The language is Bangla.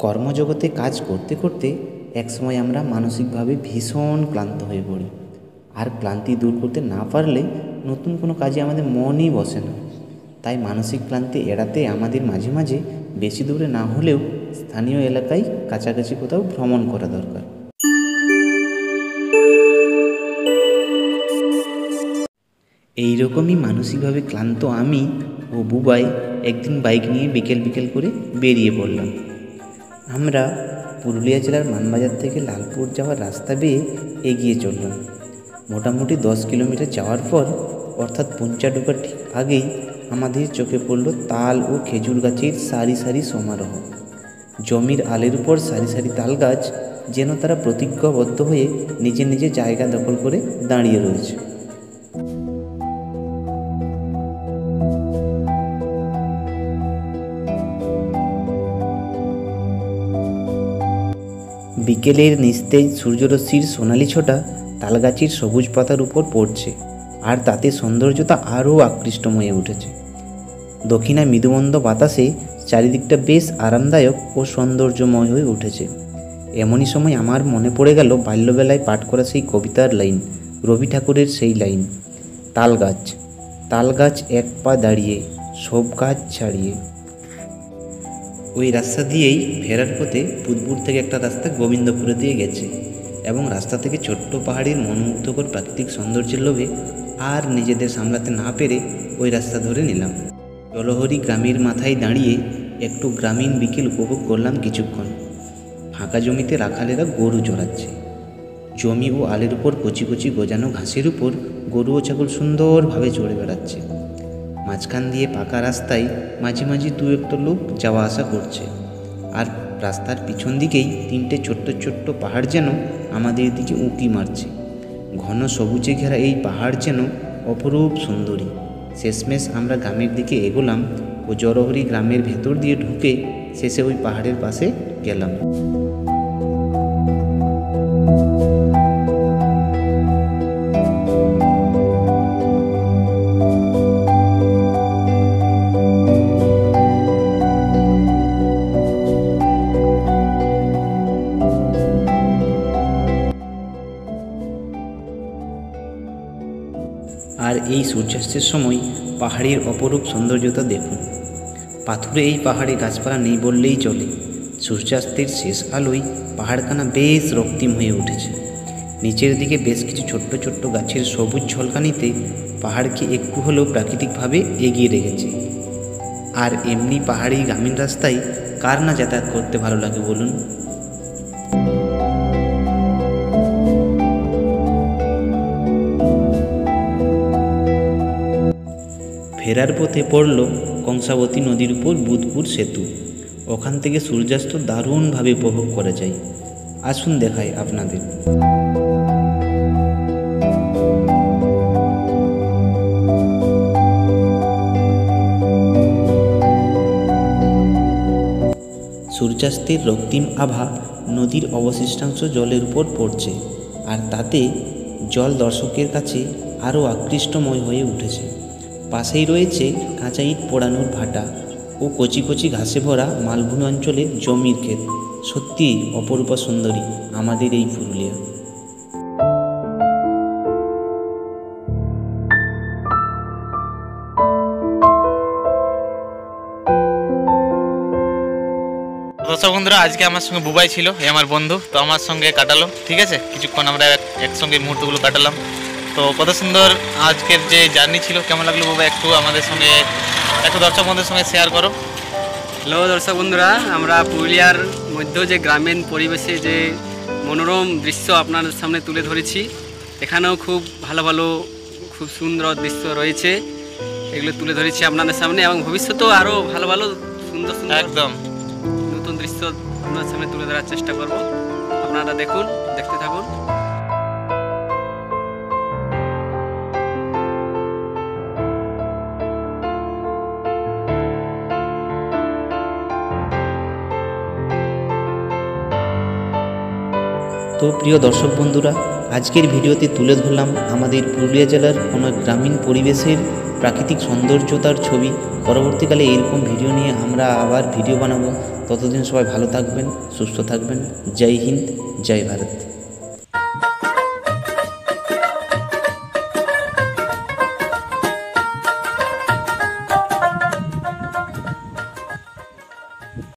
কর্মজগতে কাজ করতে করতে একসময় আমরা মানসিকভাবে ভীষণ ক্লান্ত হয়ে পড়ি। আর ক্লান্তি দূর করতে না পারলে নতুন কোনো কাজে আমাদের মনই বসে না। তাই মানসিক ক্লান্তি এড়াতে আমাদের মাঝে মাঝে বেশি দূরে না হলেও স্থানীয় এলাকায় কাছাকাছি কোথাও ভ্রমণ করা দরকার। এইরকমই মানসিকভাবে ক্লান্ত আমি ও বুবাই একদিন বাইক নিয়ে বিকেল বিকেল করে বেরিয়ে পড়লাম। আমরা পুরুলিয়া জেলার মানবাজার থেকে লালপুর যাওয়ার রাস্তা বেয়ে এগিয়ে চললাম। মোটামুটি 10 কিলোমিটার যাওয়ার পর অর্থাৎ পুঞ্চা ঢোকার ঠিক আগেই আমাদের চোখে পড়ল তাল ও খেজুর গাছের সারি সারি সমারোহ। জমির আলের উপর সারি সারি তাল গাছ, যেন তারা প্রতিজ্ঞাবদ্ধ হয়ে নিজের নিজের জায়গা দখল করে দাঁড়িয়ে রয়েছে। বিকেলের নিস্তেজ সূর্যরশ্মির সোনালি ছোটা তালগাছির সবুজ পাতার উপর পড়ছে, আর তাতে সৌন্দর্যতা আরও আকৃষ্টময় হয়ে উঠেছে। দক্ষিণা মৃদুমন্দ বাতাসে চারিদিকটা বেশ আরামদায়ক ও সৌন্দর্যময় হয়ে উঠেছে। এমনই সময় আমার মনে পড়ে গেল বাল্যবেলায় পাঠ করা সেই কবিতার লাইন, রবি ঠাকুরের সেই লাইন, তালগাছ তালগাছ এক পা দাঁড়িয়ে সব গাছ ছাড়িয়ে। ওই রাস্তা দিয়েই ফেরার পথে পুদপুর থেকে একটা রাস্তা গোবিন্দপুরে দিয়ে গেছে, এবং রাস্তা থেকে ছোট্ট পাহাড়ির মনোমুগ্ধকর প্রাকৃতিক সৌন্দর্যের লোভে আর নিজেদের সামলাতে না পেরে ওই রাস্তা ধরে নিলাম। জলহরি গ্রামের মাথায় দাঁড়িয়ে একটু গ্রামীণ বিকেল উপভোগ করলাম কিছুক্ষণ। ফাঁকা জমিতে রাখালেরা গরু চড়াচ্ছে। জমি ও আলের উপর কচি কচি গজানো ঘাসের উপর গরু ও ছাগল সুন্দরভাবে চড়ে বেড়াচ্ছে। মাঝখান দিয়ে পাকা রাস্তায় মাঝে মাঝে দু একটা লোক যাওয়া আসা করছে, আর রাস্তার পিছন দিকেই 3টে ছোট্ট ছোট্ট পাহাড় যেন আমাদের দিকে উঁকি মারছে। ঘন সবুজে ঘেরা এই পাহাড় যেন অপরূপ সুন্দরী। শেষমেশ আমরা গ্রামের দিকে এগোলাম ও জলহরি গ্রামের ভেতর দিয়ে ঢুকে শেষে ওই পাহাড়ের পাশে গেলাম। আর এই সূর্যাস্তের সময় পাহাড়ের অপরূপ সৌন্দর্যতা দেখুন। পাথুরে এই পাহাড়ে গাছপালা নেই বললেই চলে। সূর্যাস্তের শেষ আলোয় পাহাড়খানা বেশ রক্তিম হয়ে উঠেছে। নিচের দিকে বেশ কিছু ছোট্ট ছোট্ট গাছের সবুজ ঝলকানিতে পাহাড়কে একটু হলেও প্রাকৃতিকভাবে এগিয়ে রেখেছে। আর এমনি পাহাড়ি গ্রামীণ রাস্তায় কার না যাতায়াত করতে ভালো লাগে বলুন। ফেরার পথে পড়ল কংসাবতী নদীর উপর বুধপুর সেতু। ওখান থেকে সূর্যাস্ত দারুণভাবে উপভোগ করা যায়। আসুন দেখাই আপনাদের। সূর্যাস্তের রক্তিম আভা নদীর অবশিষ্টাংশ জলের উপর পড়ছে, আর তাতে জল দর্শকের কাছে আরও আকৃষ্টময় হয়ে উঠেছে। পাশেই রয়েছে কাঁচা ইট পোড়ানোর ভাটা ও কচি কচি ঘাসে ভরা মালভূমি অঞ্চলের জমির ক্ষেত। সত্যি অপরূপা সুন্দরী আমাদের এই পুরুলিয়া। দর্শক বন্ধুরা, আজকে আমার সঙ্গে বুবাই ছিল, এ আমার বন্ধু, তো আমার সঙ্গে কাটালো। ঠিক আছে, কিছুক্ষণ আমরা একসঙ্গে মুহূর্তগুলো কাটালাম। তো কত সুন্দর আজকের যে জার্নি ছিল, কেমন লাগলো বাবা একটু আমাদের সঙ্গে, একটু দর্শক বন্ধুদের সঙ্গে শেয়ার করো। হ্যালো দর্শক বন্ধুরা, আমরা পুরুলিয়ার মধ্যে যে গ্রামীণ পরিবেশে যে মনোরম দৃশ্য আপনাদের সামনে তুলে ধরেছি। এখানেও খুব ভালো ভালো খুব সুন্দর দৃশ্য রয়েছে, এগুলো তুলে ধরেছি আপনাদের সামনে, এবং ভবিষ্যতেও আরও ভালো ভালো সুন্দর সুন্দর একদম নতুন দৃশ্য আপনাদের সামনে তুলে ধরার চেষ্টা করব। আপনারা দেখুন, দেখতে থাকুন। তো প্রিয় দর্শক বন্ধুরা, আজকের ভিডিওতে তুলে ধরলাম আমাদের পুরুলিয়া জেলার কোনো গ্রামীণ পরিবেশের প্রাকৃতিক সৌন্দর্যতার ছবি। পরবর্তীকালে এরকম ভিডিও নিয়ে আমরা আবার ভিডিও বানাবো। তো ততদিন সবাই ভালো থাকবেন, সুস্থ থাকবেন। জয় হিন্দ, জয় ভারত।